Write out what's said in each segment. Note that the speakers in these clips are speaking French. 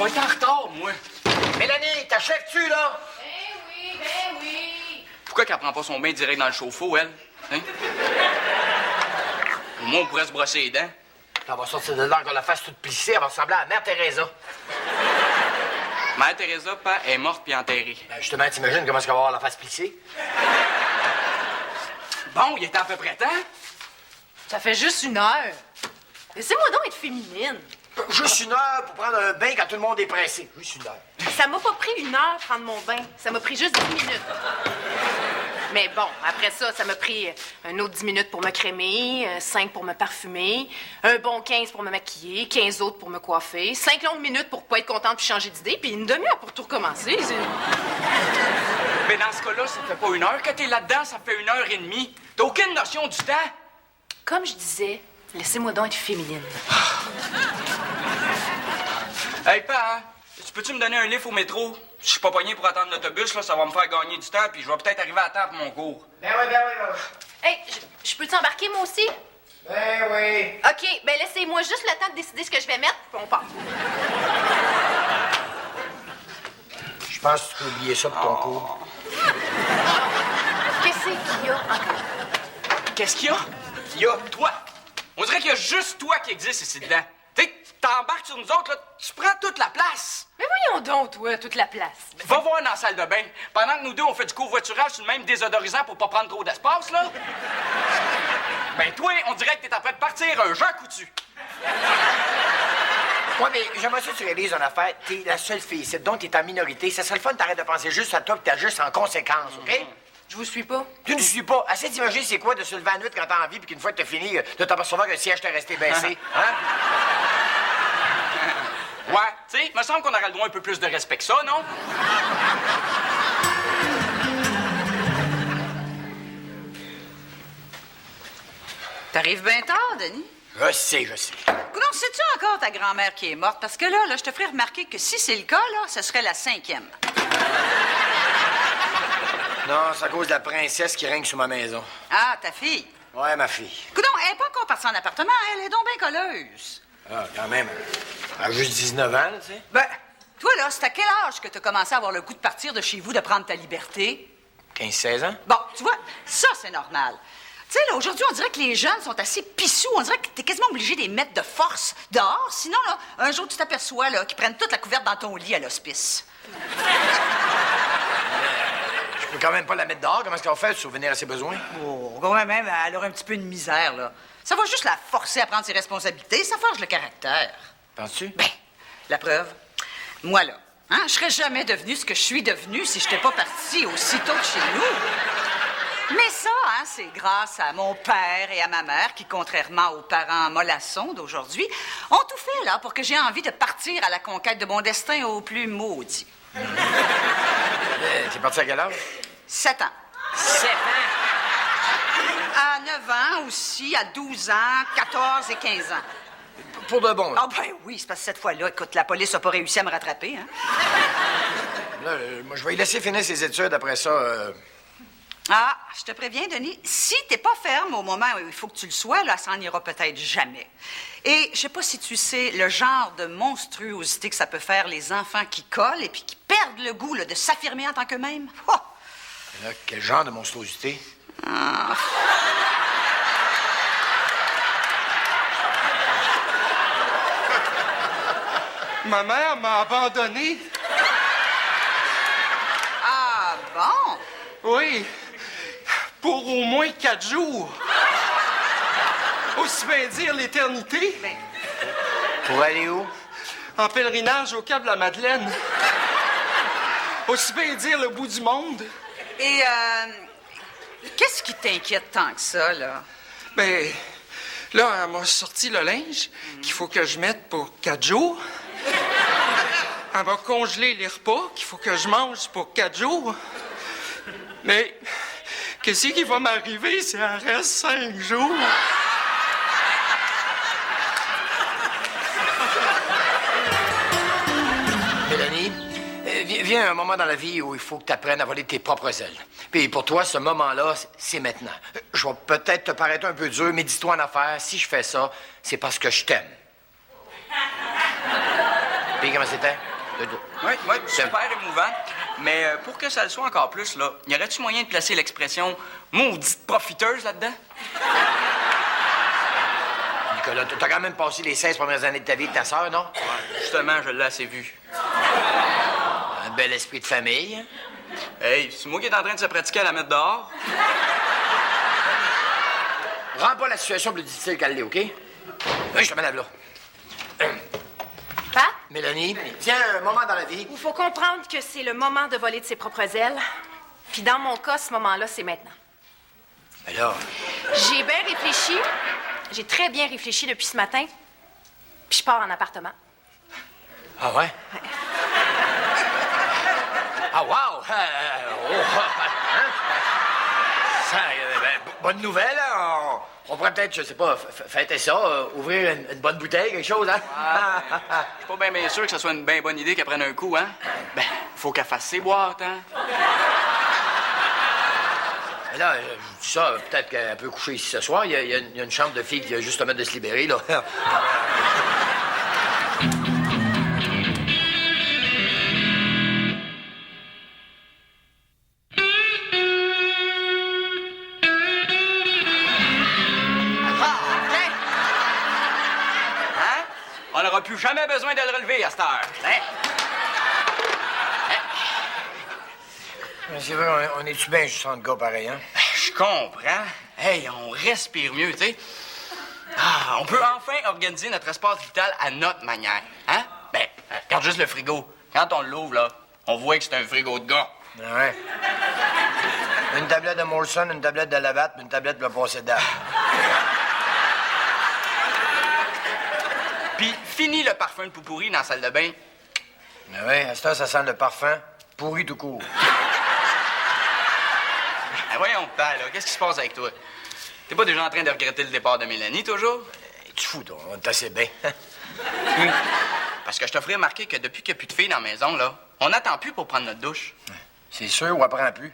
vais être en retard, moi. Mélanie, t'achèves-tu, là? Ben oui. Pourquoi qu'elle prend pas son bain direct dans le chauffe-eau, elle? Hein? Au moins, on pourrait se brosser les dents. On va sortir de là, qu'on la fasse toute plissée, elle va ressembler à Mère Teresa. Mère Teresa, est morte puis enterrée. Ben, justement, t'imagines comment est-ce qu'on va avoir la face plissée? Bon, il était à peu près temps. Ça fait juste 1 heure. Laissez-moi donc être féminine. Juste 1 heure pour prendre un bain quand tout le monde est pressé. Juste 1 heure. Ça m'a pas pris 1 heure prendre mon bain. Ça m'a pris juste 10 minutes. Mais bon, après ça m'a pris un autre 10 minutes pour me crémer, 5 pour me parfumer, un bon 15 pour me maquiller, 15 autres pour me coiffer, 5 longues minutes pour pas être contente puis changer d'idée, puis 1 demi-heure pour tout recommencer. Mais dans ce cas-là, ça fait pas 1 heure. Quand t'es là-dedans, ça fait 1h30. T'as aucune notion du temps. Comme je disais, laissez-moi donc être féminine. Hey, pa, tu peux-tu me donner un lift au métro? Je suis pas pogné pour attendre l'autobus, là, ça va me faire gagner du temps, puis je vais peut-être arriver à temps pour mon cours. Ben oui. Hey, je peux t'embarquer moi aussi? Ben oui. OK, ben laissez-moi juste le temps de décider ce que je vais mettre, puis on part. Je pense que tu peux oublier ça pour ton cours. Qu'est-ce qu'il y a encore? Qu'est-ce qu'il y a? Il y a toi. On dirait qu'il y a juste toi qui existe ici dedans. Tu sais, t'embarques sur nous autres, là, tu prends toute la place. Mais voyons donc, toi, toute la place. Va voir dans la salle de bain. Pendant que nous deux, on fait du covoiturage sur le même désodorisant pour pas prendre trop d'espace, là. Ben, toi, on dirait que t'es en train de partir un Jean Coutu. Ouais, mais j'aimerais ça que tu réalises une affaire. T'es la seule fille ici, donc t'es en minorité. Ça serait le fun, t'arrêtes de penser juste à toi pis t'agis en conséquence, OK? Je vous suis pas. Tu ne suis pas. Assez d'imaginer c'est quoi de se lever à la nuit quand t'as envie puis qu'une fois que t'as fini, de t'apercevoir que le siège t'est resté baissé. Hein? Ouais, tu sais, me semble qu'on aurait le droit un peu plus de respect que ça, non? T'arrives bien tard, Denis. Je sais. Coudonc, sais-tu encore ta grand-mère qui est morte? Parce que là, je te ferai remarquer que si c'est le cas, là, ce serait la 5e. Non, c'est à cause de la princesse qui règne sur ma maison. Ah, ta fille. Ouais, ma fille. Coudonc, elle n'est pas encore partie en appartement, elle est donc bien colleuse. Ah, quand même. Elle a juste 19 ans, là, tu sais. Ben, toi, là, c'est à quel âge que t'as commencé à avoir le goût de partir de chez vous, de prendre ta liberté? 15-16 ans. Bon, tu vois, ça, c'est normal. Tu sais, là, aujourd'hui, on dirait que les jeunes sont assez pissous. On dirait que t'es quasiment obligé de les mettre de force dehors. Sinon, là, un jour, tu t'aperçois, là, qu'ils prennent toute la couverte dans ton lit à l'hospice. Je peux quand même pas la mettre dehors. Comment est-ce qu'on fait pour souvenir à ses besoins? Oh, quand même, elle aurait un petit peu de misère, là. Ça va juste la forcer à prendre ses responsabilités. Ça forge le caractère. Penses-tu? Ben, la preuve, moi, là, hein, je serais jamais devenue ce que je suis devenue si je n'étais pas partie aussitôt de chez nous. Mais ça, hein, c'est grâce à mon père et à ma mère qui, contrairement aux parents mollassons d'aujourd'hui, ont tout fait, là, pour que j'ai envie de partir à la conquête de mon destin au plus maudit. T'es parti à quel âge? 7 ans. 7 ans? À 9 ans aussi, à 12 ans, 14 et 15 ans. Pour de bon, là. Ah ben oui, c'est parce que cette fois-là, écoute, la police n'a pas réussi à me rattraper, hein. Là, moi, je vais y laisser finir ses études. Après ça, Ah, je te préviens, Denis, si t'es pas ferme au moment où il faut que tu le sois, là, ça n'en ira peut-être jamais. Et je sais pas si tu sais le genre de monstruosité que ça peut faire les enfants qui collent et puis qui perdent le goût là, de s'affirmer en tant qu'eux-mêmes. Oh! là, quel genre de monstruosité? Ah. Ma mère m'a abandonné. Ah bon? Oui, pour au moins 4 jours. Aussi bien dire l'éternité. Ben, Pour aller où? En pèlerinage au Cap de la Madeleine. Aussi bien dire le bout du monde. et qu'est-ce qui t'inquiète tant que ça, là? Ben, là, elle m'a sorti le linge qu'il faut que je mette pour 4 jours. Elle m'a congelé les repas qu'il faut que je mange pour 4 jours. Mais qu'est-ce qui va m'arriver si elle reste 5 jours? Mélanie, viens un moment dans la vie où il faut que tu apprennes à voler tes propres ailes. Puis pour toi, ce moment-là, c'est maintenant. Je vais peut-être te paraître un peu dur, mais dis-toi en affaire, si je fais ça, c'est parce que je t'aime. Puis Denis, comment c'était? Oui, super émouvant. Mais pour que ça le soit encore plus, là, y aurait-tu moyen de placer l'expression « maudite profiteuse » là-dedans? Nicolas, t'as quand même passé les 16 premières années de ta vie avec ta sœur, non? Ouais, justement, je l'ai assez vu. Un bel esprit de famille. Hey, c'est moi qui est en train de se pratiquer à la mettre dehors. Rends pas la situation plus difficile qu'elle l'est, OK? Oui, je te mets là. Pat, Mélanie, tiens, un moment dans la vie. il faut comprendre que c'est le moment de voler de ses propres ailes. Puis dans mon cas, ce moment-là, c'est maintenant. Alors, J'ai bien réfléchi. J'ai très bien réfléchi depuis ce matin. Puis je pars en appartement. ah ouais? Ah, wow! Hein? Ça, bonne nouvelle, hein? On pourrait peut-être, je sais pas, fêter ça, ouvrir une bonne bouteille, quelque chose, hein? Je suis pas bien sûr que ce soit une bien bonne idée qu'elle prenne un coup, hein? Ben, faut qu'elle fasse ses boîtes, hein? Mais là, je dis ça, peut-être qu'elle peut coucher ici ce soir. Il y a une chambre de fille qui vient justement de se libérer, là. Hein? On n'aura plus jamais besoin de le relever à cette heure. Hein? C'est vrai, on est-tu bien juste entre gars pareil, hein? Je comprends. Hey, on respire mieux, tu sais. Ah, on peut enfin organiser notre espace vital à notre manière. Hein? Ben, regarde juste le frigo. Quand on l'ouvre, là, on voit que c'est un frigo de gars. Ouais. Une tablette de Molson, une tablette de Labatt, puis une tablette de le passer dedans. Puis, fini le parfum de poupourri dans la salle de bain. Mais ouais, à ce temps, ça sent le parfum pourri tout court. Ben voyons, père, là, qu'est-ce qui se passe avec toi? T'es pas déjà en train de regretter le départ de Mélanie, toujours? Tu fous, toi, on est assez bien. Parce que je te ferai remarquer que depuis qu'il n'y a plus de filles dans la maison, là, on n'attend plus pour prendre notre douche. C'est sûr, ou apprend plus.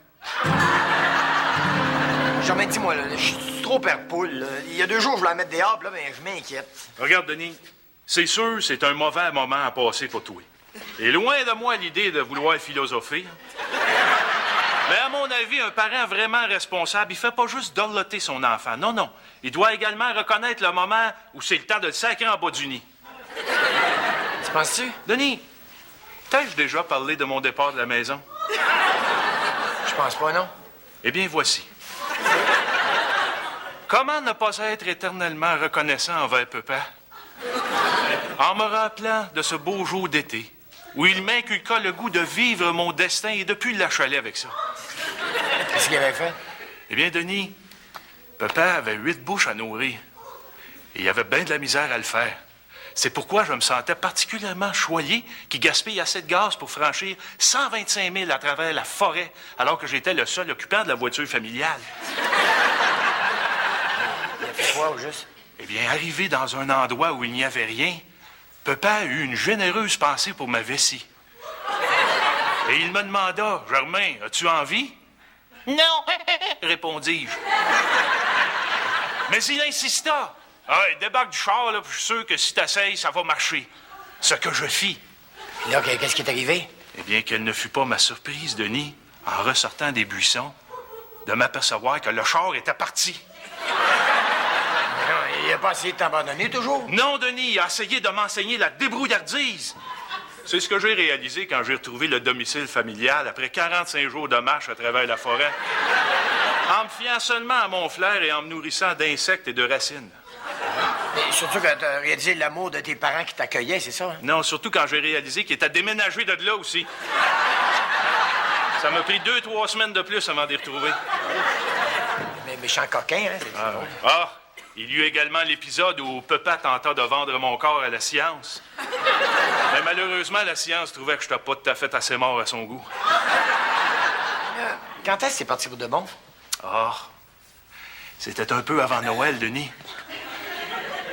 Jamais dis-moi, là, je suis trop père poule, là. Il y a 2 jours, je voulais la mettre dehors, puis là, ben, je m'inquiète. Regarde, Denis, c'est sûr, c'est un mauvais moment à passer pour toi. Et loin de moi l'idée de vouloir philosopher. Mais à mon avis, un parent vraiment responsable, il fait pas juste dorloter son enfant. Non, non. Il doit également reconnaître le moment où c'est le temps de le sacrer en bas du nid. Tu penses-tu? Denis, t'ai-je déjà parlé de mon départ de la maison? Je pense pas, non. Eh bien, voici. Comment ne pas être éternellement reconnaissant envers papa? En me rappelant de ce beau jour d'été, où il m'inculqua le goût de vivre mon destin et de plus l'achaler avec ça. Qu'est-ce qu'il avait fait? Eh bien, Denis, papa avait 8 bouches à nourrir. Et il avait bien de la misère à le faire. C'est pourquoi je me sentais particulièrement choyé qu'il gaspille assez de gaz pour franchir 125 000 à travers la forêt, alors que j'étais le seul occupant de la voiture familiale. Il a fait quoi, au juste? Eh bien, arrivé dans un endroit où il n'y avait rien, papa a eu une généreuse pensée pour ma vessie. Et il me demanda, « Germain, as-tu envie? »« Non, » répondis-je. Mais il insista. « Ah, débarque du char, là, puis je suis sûr que si t'essayes, ça va marcher. » Ce que je fis. Et là, qu'est-ce qui est arrivé? Eh bien, quelle ne fut pas ma surprise, Denis, en ressortant des buissons, de m'apercevoir que le char était parti. Non, il a pas essayé de t'abandonner, toujours? Non, Denis, il a essayé de m'enseigner la débrouillardise. C'est ce que j'ai réalisé quand j'ai retrouvé le domicile familial après 45 jours de marche à travers la forêt. En me fiant seulement à mon flair et en me nourrissant d'insectes et de racines. Mais surtout quand t'as réalisé l'amour de tes parents qui t'accueillaient, c'est ça? Hein? Non, surtout quand j'ai réalisé qu'il était déménagé de là aussi. Ça m'a pris 2-3 semaines de plus avant d'y retrouver. Mais méchant coquin, hein? Ah, il y eut également l'épisode où papa tenta de vendre mon corps à la science. Mais malheureusement, la science trouvait que je n'étais pas tout à fait assez mort à son goût. Quand est-ce que c'est parti pour de bon? Ah, c'était un peu avant Noël, Denis.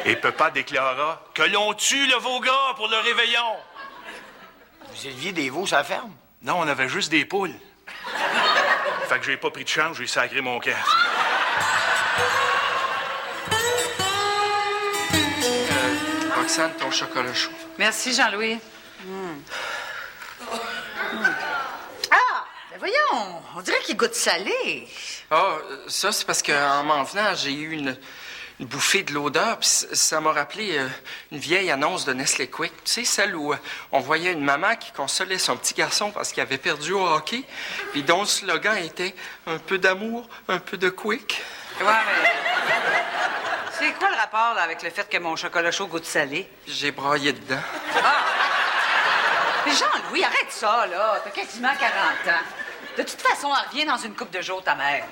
Et papa déclara que l'on tue le veau gras pour le réveillon. Vous éleviez des veaux sur la ferme? Non, on avait juste des poules. Fait que j'ai pas pris de chance, j'ai sacré mon camp. Roxane, ton chocolat chaud. Merci, Jean-Louis. Ah, ben voyons, on dirait qu'il goûte salé. Ah, ça, c'est parce qu'en m'en venant, j'ai eu une bouffée de l'odeur, puis ça m'a rappelé une vieille annonce de Nestlé Quick. Tu sais, celle où on voyait une maman qui consolait son petit garçon parce qu'il avait perdu au hockey, puis dont le slogan était « Un peu d'amour, un peu de Quick ». Ouais, mais... C'est quoi le rapport là, avec le fait que mon chocolat chaud goûte salé? J'ai braillé dedans. Mais Jean-Louis, arrête ça, là. T'as quasiment 40 ans. De toute façon, elle revient dans une coupe de jours, ta mère.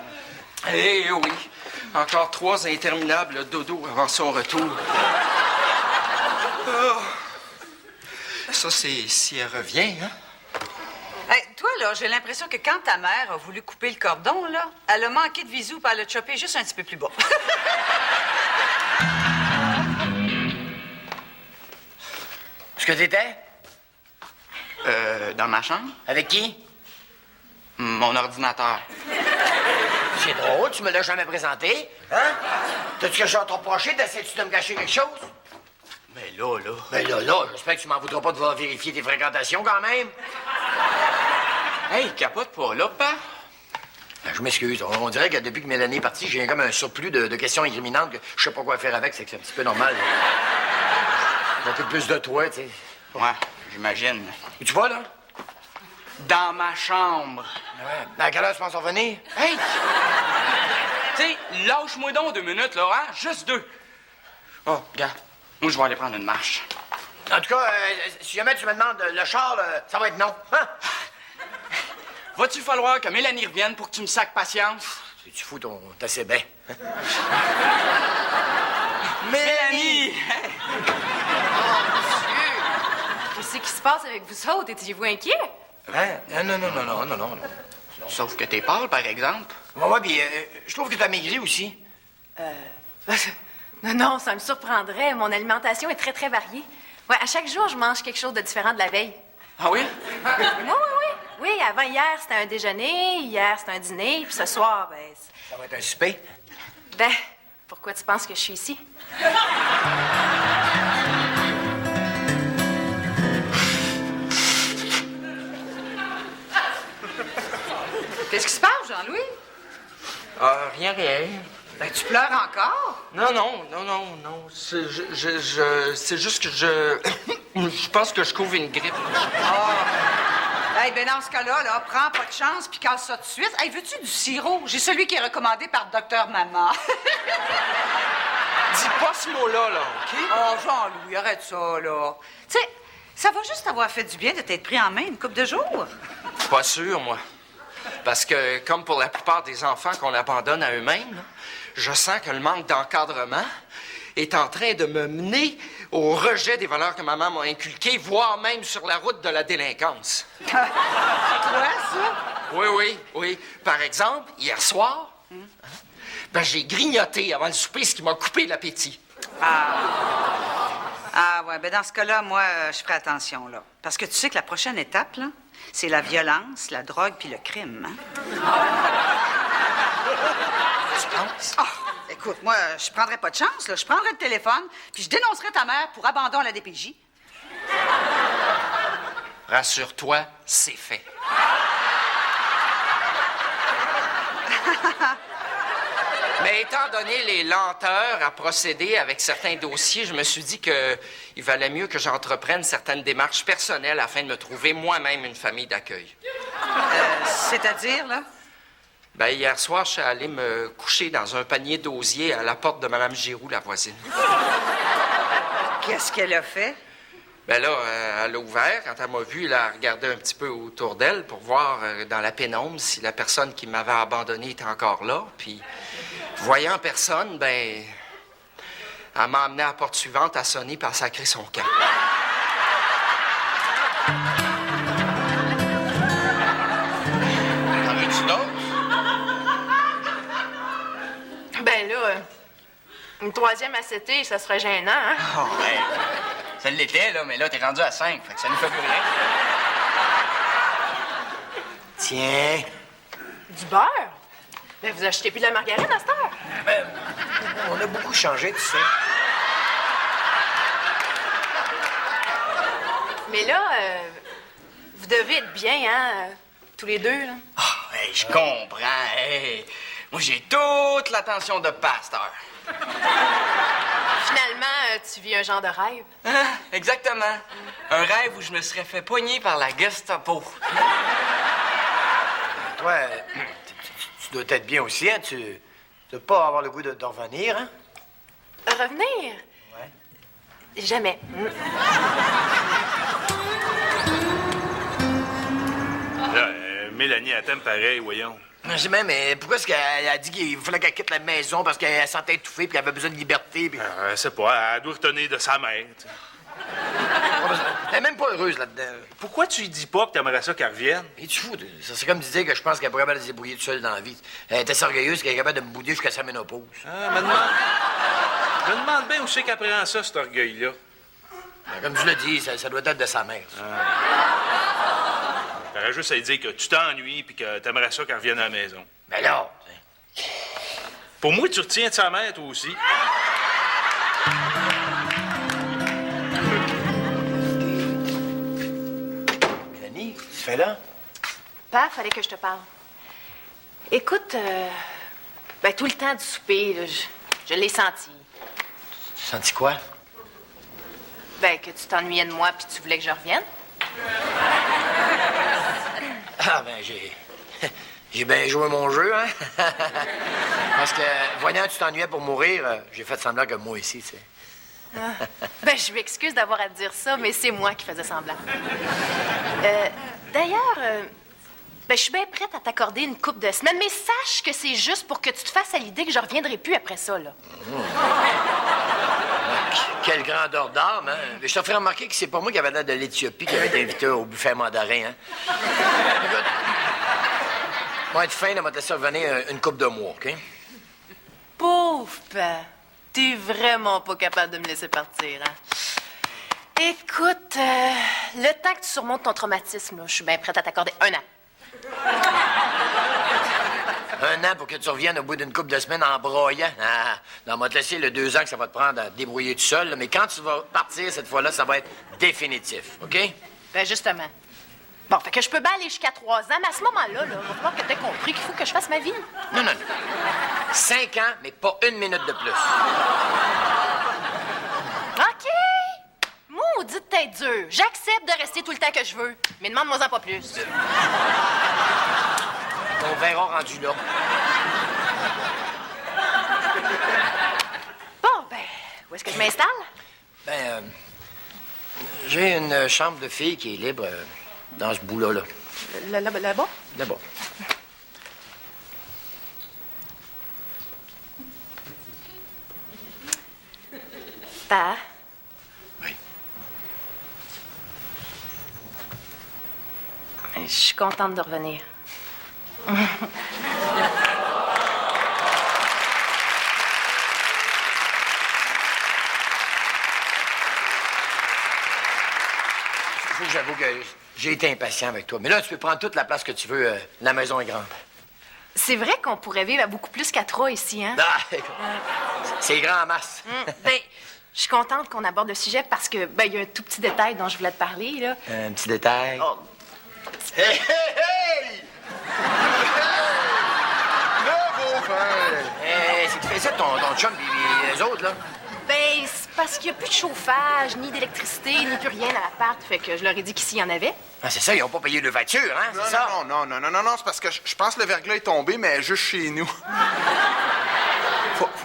Eh oui, encore 3 interminables dodo avant son retour. Oh. Ça, c'est si elle revient, hein? Hey, toi, là, j'ai l'impression que quand ta mère a voulu couper le cordon, là, elle a manqué de visou puis elle l'a chopé juste un petit peu plus bas. Est-ce que t'étais? Dans ma chambre? Avec qui? Mon ordinateur. C'est drôle, tu me l'as jamais présenté. Hein? T'as-tu quelque chose à te reprocher? T'essaies-tu de me cacher quelque chose? Mais là... Ben là, j'espère que tu m'en voudras pas de vouloir vérifier tes fréquentations quand même. Hey, capote pas là, papa. Ben, je m'excuse. On dirait que depuis que Mélanie est partie, j'ai comme un surplus de questions incriminantes que je sais pas quoi faire avec. C'est que c'est un petit peu normal. Un peu plus de toi, tu sais. Ouais, j'imagine. Et tu vois, là? Dans ma chambre. Ouais. À quelle heure tu penses revenir? Hey! Tu sais, lâche-moi donc 2 minutes, là, hein? Juste 2. Oh, regarde. Moi, je vais aller prendre une marche. En tout cas, si jamais tu me demandes le char, là, ça va être non. Hein? Va-tu falloir que Mélanie revienne pour que tu me sacs patience? Tu fous ton assez bien. Mélanie! Qu'est-ce qui se passe avec vous autres? Étiez-vous inquiets? Hein? Non. Sauf que t'es pâle, par exemple. Ouais, puis je trouve que t'as maigri aussi. Non, ça me surprendrait. Mon alimentation est très, très variée. Ouais, à chaque jour, je mange quelque chose de différent de la veille. Ah oui? Oui. Oui, avant hier, c'était un déjeuner, hier, c'était un dîner, puis ce soir, ben... Ça va être un souper. Ben, pourquoi tu penses que je suis ici? Qu'est-ce qui se passe, Jean-Louis? Rien. Ben, tu pleures encore? Non. C'est juste que je pense que je couvre une grippe. Hey, ben dans ce cas-là, là, prends pas de chance puis casse ça tout de suite. Hey, veux-tu du sirop? J'ai celui qui est recommandé par le docteur Maman. Dis pas ce mot-là, OK? Oh, Jean-Louis, arrête ça, là. Tu sais, ça va juste avoir fait du bien de t'être pris en main une couple de jours. Pas sûr, moi. Parce que, comme pour la plupart des enfants qu'on abandonne à eux-mêmes, là, je sens que le manque d'encadrement est en train de me mener au rejet des valeurs que maman m'a inculquées, voire même sur la route de la délinquance. Toi, ça? Oui. Par exemple, hier soir, j'ai grignoté avant le souper, ce qui m'a coupé l'appétit. Ah, ouais, ben dans ce cas-là, moi, je ferai attention, là. Parce que tu sais que la prochaine étape, là, c'est la violence, la drogue puis le crime, hein? Tu penses? Ah, écoute, moi, je prendrais pas de chance, là. Je prendrais le téléphone, puis je dénoncerais ta mère pour abandon à la DPJ. Rassure-toi, c'est fait. Mais étant donné les lenteurs à procéder avec certains dossiers, je me suis dit qu'il valait mieux que j'entreprenne certaines démarches personnelles afin de me trouver moi-même une famille d'accueil. C'est-à-dire, là? Ben, hier soir, je suis allé me coucher dans un panier d'osier à la porte de Mme Giroux, la voisine. Qu'est-ce qu'elle a fait? Ben là, elle a ouvert. Quand elle m'a vu, elle a regardé un petit peu autour d'elle pour voir dans la pénombre si la personne qui m'avait abandonné était encore là. Puis, voyant personne, ben, elle m'a amené à la porte suivante à sonner puis à sacrer son camp. T'en veux-tu d'autres? Ben là, une 3e ACT, ça serait gênant, hein? Oh, ben, ça l'était, là, mais là, t'es rendu à 5, fait que ça ne fait plus rien. Tiens. Du beurre? Ben, vous achetez plus de la margarine à cette heure? Ben, on a beaucoup changé, tu sais. Mais là, vous devez être bien, hein, tous les deux, là. Ah, hey, je comprends. Hey. Moi, j'ai toute l'attention de pasteur. Finalement, tu vis un genre de rêve. Ah, exactement. Un rêve où je me serais fait pogner par la Gestapo. Toi, tu dois être bien aussi, hein? Tu dois pas avoir le goût de revenir, hein? Revenir? Ouais. Jamais. Là, Mélanie, elle t'aime pareil, voyons. Je sais même, mais pourquoi est-ce qu'elle a dit qu'il fallait qu'elle quitte la maison parce qu'elle sentait étouffée puis qu'elle avait besoin de liberté? Puis... Je sais pas, elle doit retenir de sa mère. Tu sais. Elle est même pas heureuse là-dedans. Pourquoi tu lui dis pas que t'aimerais ça qu'elle revienne? Et tu fous? Ça, c'est comme dire que je pense qu'elle pourrait capable de se débrouiller toute seule dans la vie. Elle était si orgueilleuse qu'elle est capable de me bouder jusqu'à sa ménopause. Ah, me demande bien où c'est qu'elle prend ça, cet orgueil-là. Ben, comme tu l'as dit, ça doit être de sa mère. Ça. T'aurais juste à lui dire que tu t'ennuies puis que t'aimerais ça qu'elle revienne à la maison. Mais là, Pour moi, tu retiens de sa mère, toi aussi. Mélanie, qu'est-ce que tu fais là? Papa, fallait que je te parle. Écoute, tout le temps du souper, là, je l'ai senti. Tu senti quoi? Que tu t'ennuyais de moi puis tu voulais que je revienne. Ah, ben, j'ai bien joué mon jeu, hein? Parce que, voyant que tu t'ennuyais pour mourir, j'ai fait semblant que moi aussi, tu sais. Je m'excuse d'avoir à te dire ça, mais c'est moi qui faisais semblant. D'ailleurs, je suis bien prête à t'accorder une couple de semaines, mais sache que c'est juste pour que tu te fasses à l'idée que je reviendrai plus après ça, là. Quelle grandeur d'âme, hein? Je te ferai remarquer que c'est pas moi qui avait l'air de l'Éthiopie qui avait été invité au buffet mandarin, hein? Écoute, moi, être fin, on va te laisser revenir une couple de mois, OK? Pauvre père, t'es vraiment pas capable de me laisser partir, hein? Écoute, le temps que tu surmontes ton traumatisme, là, je suis bien prête à t'accorder 1 an. 1 an pour que tu reviennes au bout d'une couple de semaines en broyant. Ah, non, on va te laisser le 2 ans que ça va te prendre à te débrouiller tout seul, là, mais quand tu vas partir, cette fois-là, ça va être définitif, OK? Justement. Bon, fait que je peux bien aller jusqu'à 3 ans, mais à ce moment-là, il va falloir que t'aies compris qu'il faut que je fasse ma vie. Non. 5 ans, mais pas 1 minute de plus. OK! Maudite tête dure. J'accepte de rester tout le temps que je veux, mais demande-moi-en pas plus. On verra rendu là. Bon, où est-ce que je m'installe? J'ai une chambre de fille qui est libre dans ce bout-là, là. Là-bas? Là-bas. Père? Oui. Je suis contente de revenir. J'avoue que j'ai été impatient avec toi. Mais là, tu peux prendre toute la place que tu veux. La maison est grande. C'est vrai qu'on pourrait vivre à beaucoup plus qu'à 3 ici, hein? Ah, c'est grand en masse. Je suis contente qu'on aborde le sujet parce que, il y a un tout petit détail dont je voulais te parler, là. Un petit détail. Oh. Hey! Le beau-frère! C'est que tu fais ça, ton chum et les autres, là? C'est parce qu'il n'y a plus de chauffage, ni d'électricité, ni plus rien à l'appart. Fait que je leur ai dit qu'ici, il y en avait. Ah, c'est ça, ils n'ont pas payé de voiture, hein? Non, C'est ça? non, c'est parce que je pense que le verglas est tombé, mais juste chez nous.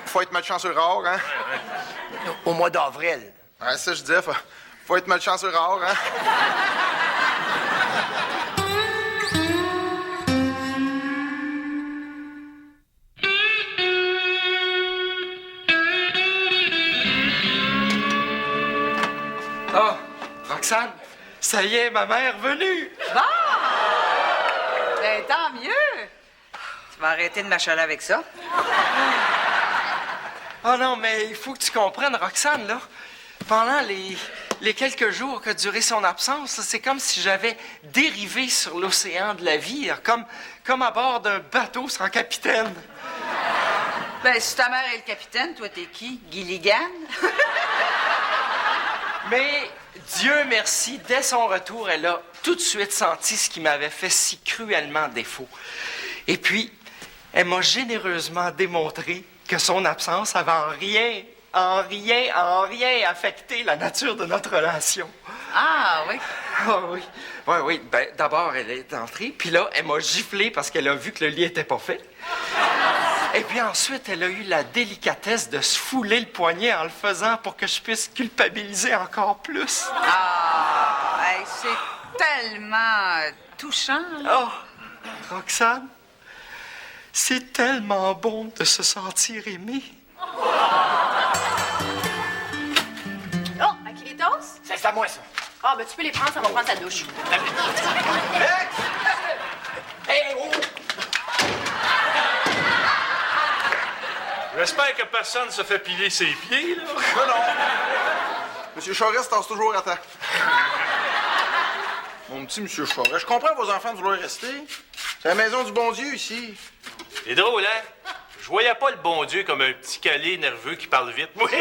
Faut être malchanceux rare, hein? Au mois d'avril. Ouais, ça, je disais, faut être malchanceux rare, hein? Oh, Roxane, ça y est, ma mère est revenue. Bon! Tant mieux! Tu vas arrêter de m'achaler avec ça? Oh non, mais il faut que tu comprennes, Roxane, là. Pendant les quelques jours qu'a duré son absence, c'est comme si j'avais dérivé sur l'océan de la vie, là, comme à bord d'un bateau sans capitaine. Si ta mère est le capitaine, toi, t'es qui? Gilligan? Mais Dieu merci, dès son retour, elle a tout de suite senti ce qui m'avait fait si cruellement défaut. Et puis, elle m'a généreusement démontré que son absence avait en rien affecté la nature de notre relation. Ah, oui. Ah oui. Oui. Ben, d'abord, elle est entrée, puis là, elle m'a giflé parce qu'elle a vu que le lit était pas fait. Et puis ensuite, elle a eu la délicatesse de se fouler le poignet en le faisant pour que je puisse culpabiliser encore plus. Ah, hey, c'est tellement touchant. Oh, Roxane, c'est tellement bon de se sentir aimé. Oh, Akilitos? C'est à moi, ça. Ah, ben tu peux les prendre, ça va prendre ta douche. Hey, oh! J'espère que personne se fait piler ses pieds, là. Non. Monsieur Charest tasse toujours à temps. Mon petit Monsieur Charest, je comprends vos enfants de vouloir rester. C'est la maison du bon Dieu, ici. C'est drôle, hein? Je voyais pas le bon Dieu comme un petit calé nerveux qui parle vite. Oui.